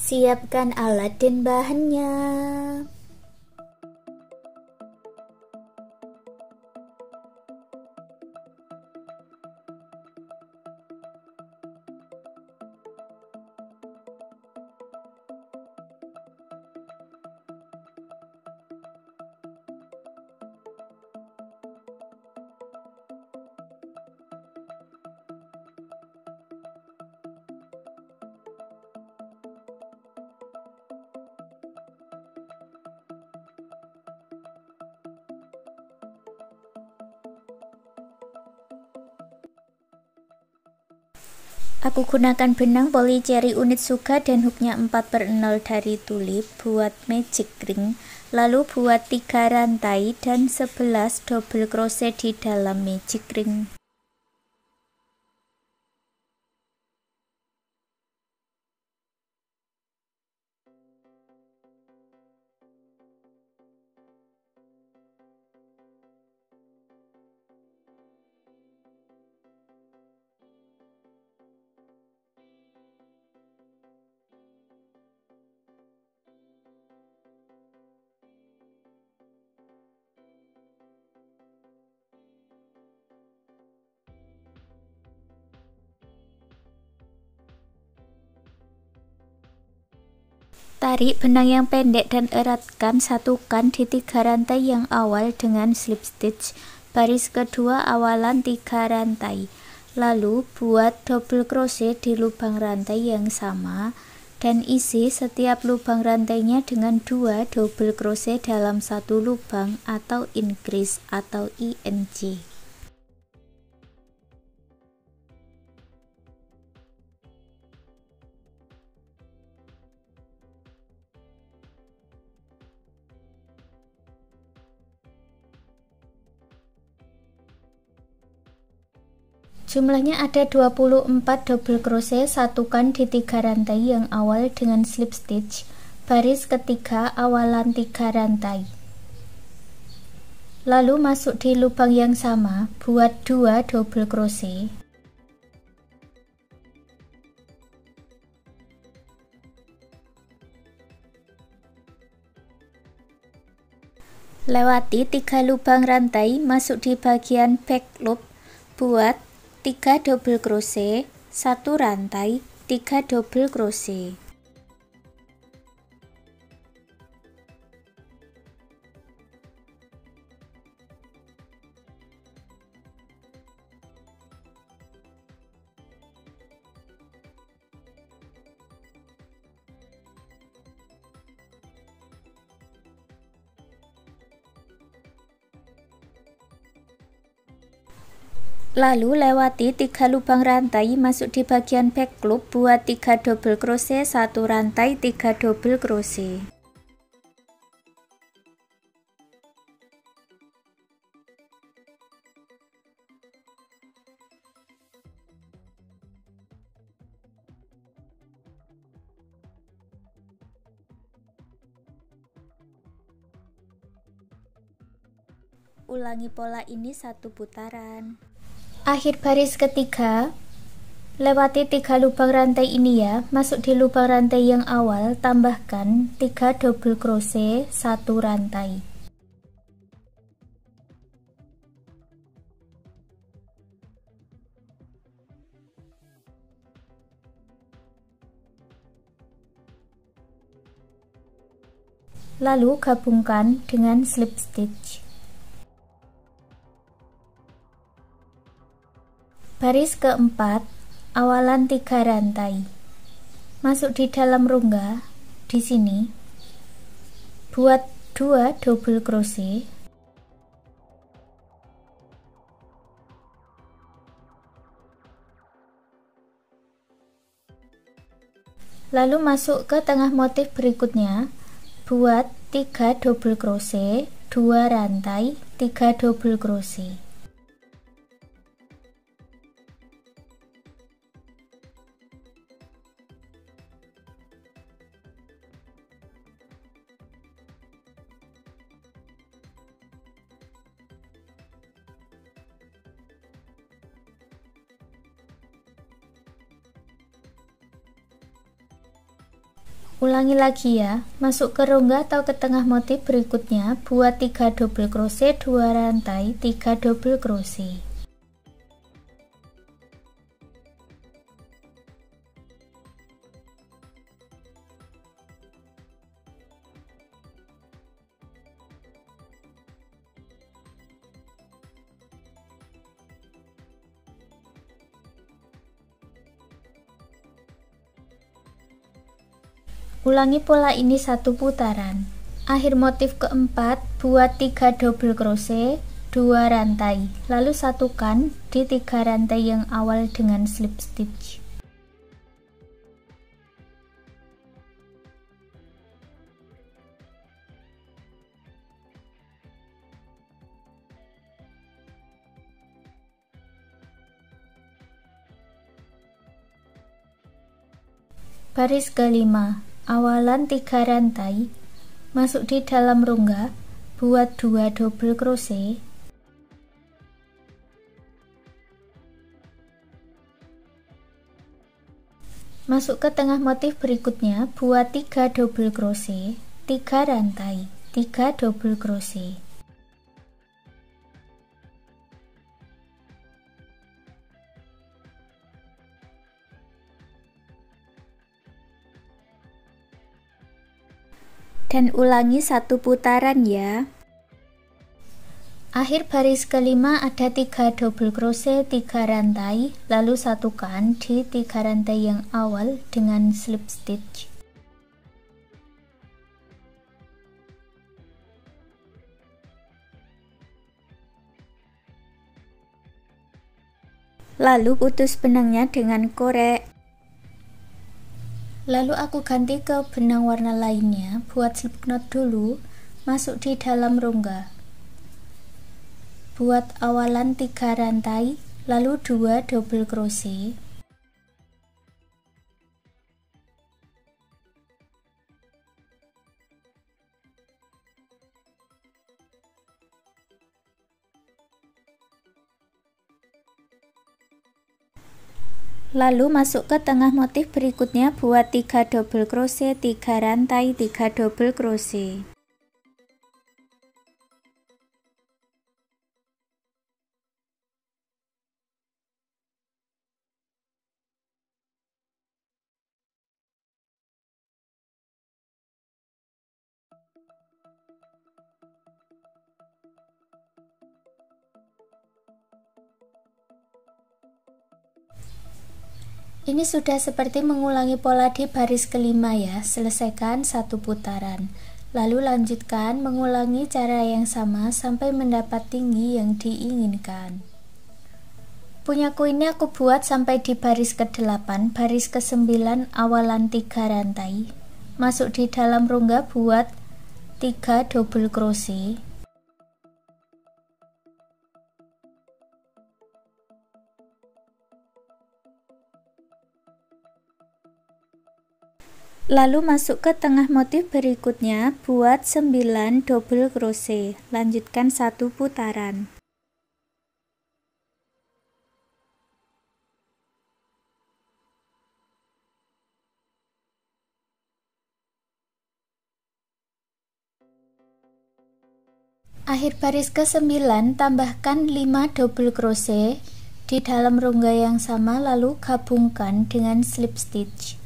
Siapkan alat dan bahannya. Aku gunakan benang polycherry unit Suga dan hooknya 4/0 dari Tulip buat magic ring, lalu buat 3 rantai dan 11 double crochet di dalam magic ring. Tarik benang yang pendek dan eratkan, satukan di 3 rantai yang awal dengan slip stitch. Baris kedua awalan 3 rantai. Lalu buat double crochet di lubang rantai yang sama dan isi setiap lubang rantainya dengan 2 double crochet dalam satu lubang atau increase atau INC. Jumlahnya ada 24 double crochet, satukan di 3 rantai yang awal dengan slip stitch. Baris ketiga awalan 3 rantai. Lalu masuk di lubang yang sama, buat 2 double crochet. Lewati 3 lubang rantai, masuk di bagian back loop, buat 3 double crochet, 1 rantai, 3 double crochet. Lalu lewati 3 lubang rantai, masuk di bagian back loop, buat 3 double crochet, 1 rantai, 3 double crochet. Ulangi pola ini 1 putaran. Akhir baris ketiga, lewati 3 lubang rantai ini ya, masuk di lubang rantai yang awal, tambahkan 3 double crochet, 1 rantai. Lalu gabungkan dengan slip stitch. Baris keempat, awalan 3 rantai. Masuk di dalam rongga, di sini, buat 2 double crochet. Lalu masuk ke tengah motif berikutnya, buat 3 double crochet, 2 rantai, 3 double crochet. Ulangi lagi ya, masuk ke rongga atau ke tengah motif berikutnya, buat 3 double crochet, 2 rantai, 3 double crochet. Ulangi pola ini 1 putaran. Akhir motif keempat, buat 3 double crochet, 2 rantai, lalu satukan di 3 rantai yang awal dengan slip stitch. Baris kelima, awalan 3 rantai, masuk di dalam rongga, buat 2 double crochet, masuk ke tengah motif berikutnya, buat 3 double crochet, 3 rantai, 3 double crochet. Dan ulangi 1 putaran ya. Akhir baris kelima ada 3 double crochet, 3 rantai, lalu satukan di 3 rantai yang awal dengan slip stitch. Lalu putus benangnya dengan korek. Lalu aku ganti ke benang warna lainnya, buat slip knot dulu, masuk di dalam rongga. Buat awalan 3 rantai, lalu 2 double crochet. Lalu masuk ke tengah motif berikutnya, buat 3 double crochet, 3 rantai, 3 double crochet. Ini sudah seperti mengulangi pola di baris kelima ya, selesaikan 1 putaran. Lalu lanjutkan mengulangi cara yang sama sampai mendapat tinggi yang diinginkan. Punyaku ini aku buat sampai di baris ke-8, baris ke-9 awalan 3 rantai. Masuk di dalam rongga, buat 3 double crochet. Lalu masuk ke tengah motif berikutnya, buat 9 double crochet, lanjutkan 1 putaran. Akhir baris ke-9, tambahkan 5 double crochet di dalam rongga yang sama, lalu gabungkan dengan slip stitch.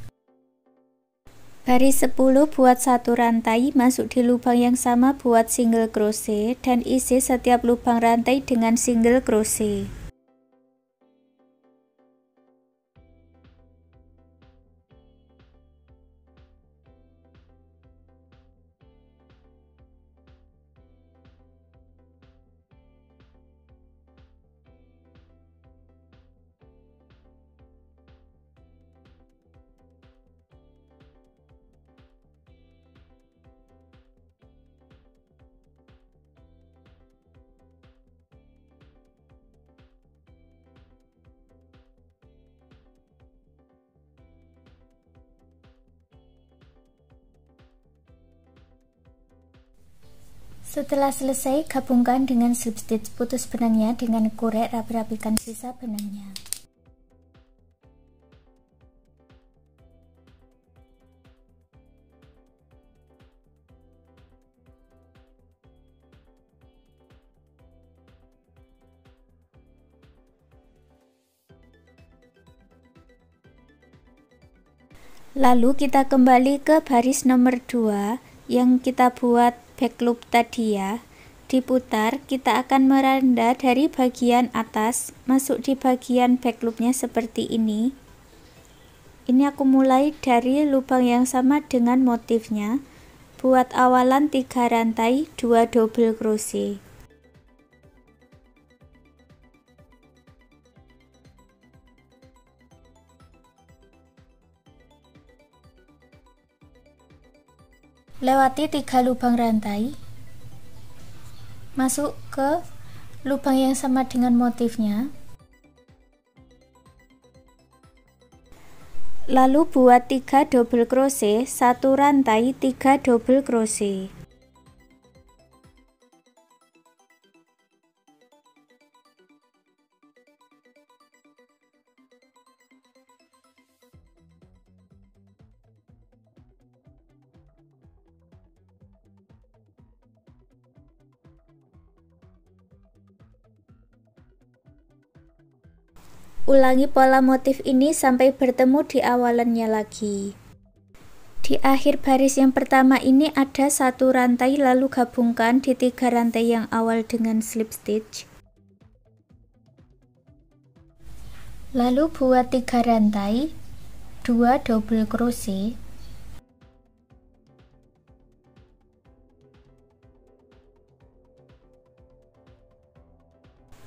Baris 10 buat 1 rantai, masuk di lubang yang sama, buat single crochet dan isi setiap lubang rantai dengan single crochet. Setelah selesai, gabungkan dengan slip stitch, putus benangnya dengan korek, rapi-rapikan sisa benangnya. Lalu kita kembali ke baris nomor 2 yang kita buat back loop tadi ya. Diputar, kita akan meranda dari bagian atas masuk di bagian back loopnya seperti ini. Ini aku mulai dari lubang yang sama dengan motifnya. Buat awalan 3 rantai 2 double crochet. Lewati 3 lubang rantai, masuk ke lubang yang sama dengan motifnya, lalu buat 3 double crochet, 1 rantai 3 double crochet. Ulangi pola motif ini sampai bertemu di awalannya lagi. Di akhir baris yang pertama ini ada 1 rantai, lalu gabungkan di 3 rantai yang awal dengan slip stitch. Lalu buat 3 rantai 2 double crochet.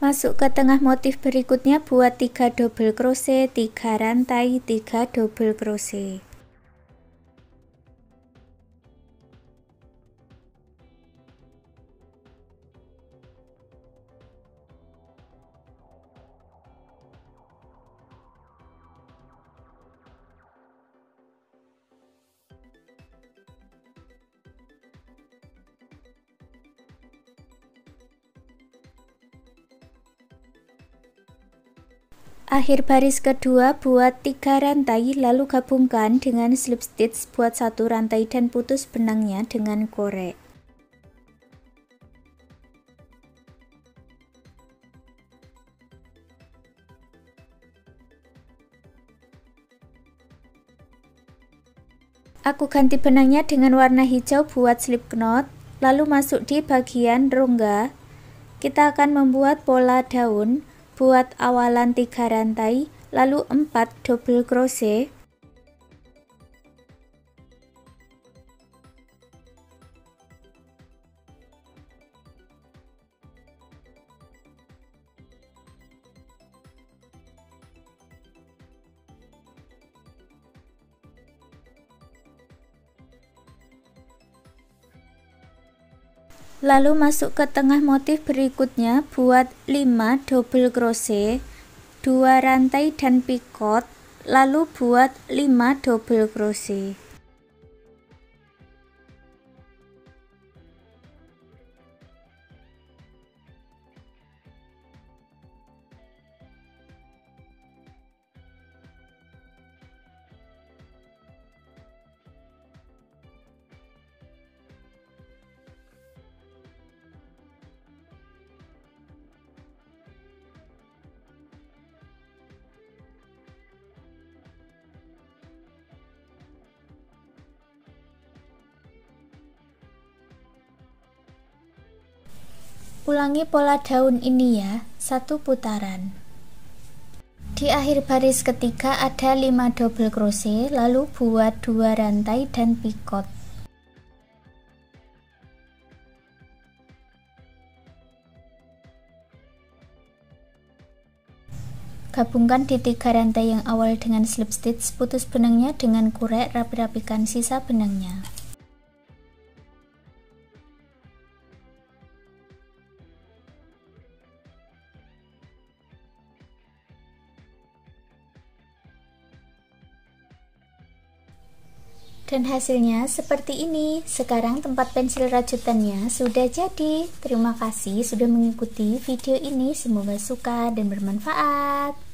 Masuk ke tengah motif berikutnya, buat 3 double crochet, 3 rantai 3 double crochet. Akhir baris kedua, buat 3 rantai lalu gabungkan dengan slip stitch, buat 1 rantai dan putus benangnya dengan korek. Aku ganti benangnya dengan warna hijau buat slip knot, lalu masuk di bagian rongga. Kita akan membuat pola daun. Buat awalan 3 rantai, lalu 4 double crochet. Lalu masuk ke tengah motif berikutnya, buat 5 double crochet, 2 rantai dan picot, lalu buat 5 double crochet. Ulangi pola daun ini ya, 1 putaran. Di akhir baris ketiga ada 5 double crochet, lalu buat 2 rantai dan picot. Gabungkan di 3 rantai yang awal dengan slip stitch, putus benangnya dengan korek, rapi-rapikan sisa benangnya. Dan hasilnya seperti ini. Sekarang tempat pensil rajutannya sudah jadi. Terima kasih sudah mengikuti video ini. Semoga suka dan bermanfaat.